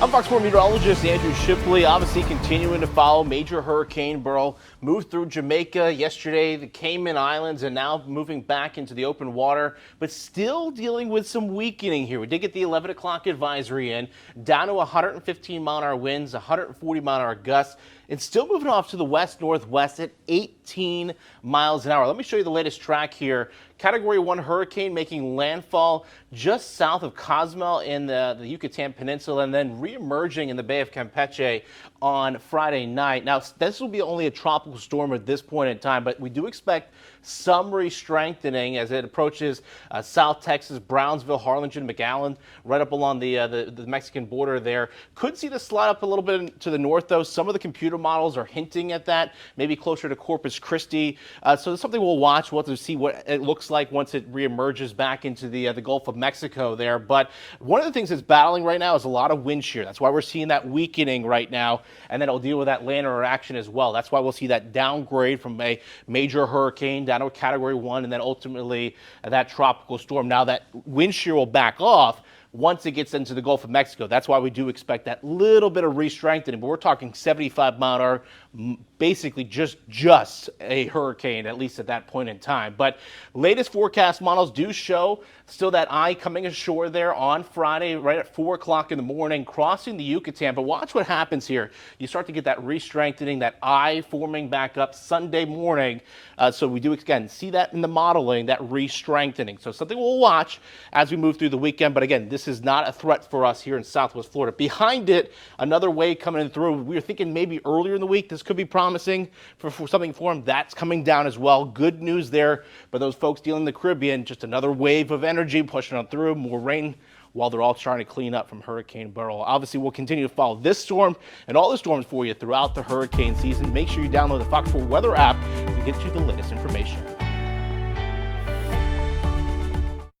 I'm Fox 4 meteorologist Andrew Shipley, obviously continuing to follow major hurricane Beryl. Moved through Jamaica yesterday, the Cayman Islands, and now moving back into the open water, but still dealing with some weakening here. We did get the 11 o'clock advisory in, down to 115 mile an hour winds, 140 mile an hour gusts, and still moving off to the west-northwest at 18 miles an hour. Let me show you the latest track here. Category 1 hurricane making landfall just south of Cozumel in the Yucatan Peninsula and then re-emerging in the Bay of Campeche on Friday night. Now, this will be only a tropical storm at this point in time, but we do expect some re-strengthening as it approaches South Texas, Brownsville, Harlingen, McAllen, right up along the Mexican border there. Could see this slide up a little bit to the north, though. Some of the computer models are hinting at that, maybe closer to Corpus Christi. So it's something we'll watch. We'll have to see what it looks like once it reemerges back into the Gulf of Mexico there. But one of the things it's battling right now is a lot of wind shear. That's why we're seeing that weakening right now, and then it'll deal with that land interaction as well. That's why we'll see that downgrade from a major hurricane down to a Category 1, and then ultimately that tropical storm. Now that wind shear will back off once it gets into the Gulf of Mexico. That's why we do expect that little bit of re-strengthening, but we're talking 75 mile an hour, basically just a hurricane, at least at that point in time. But latest forecast models do show still that eye coming ashore there on Friday, right at 4 o'clock in the morning, crossing the Yucatan. But watch what happens here. You start to get that re-strengthening, that eye forming back up Sunday morning. So we do, again, see that in the modeling, that re-strengthening. So something we'll watch as we move through the weekend. But again, this is not a threat for us here in Southwest Florida. Behind it, another wave coming through. We were thinking maybe earlier in the week this could be promising for something for them. That's coming down as well. Good news there. But those folks dealing in the Caribbean, just another wave of energy pushing on through, more rain while they're all trying to clean up from Hurricane Beryl. Obviously, we'll continue to follow this storm and all the storms for you throughout the hurricane season. Make sure you download the Fox 4 Weather app to get you the latest information.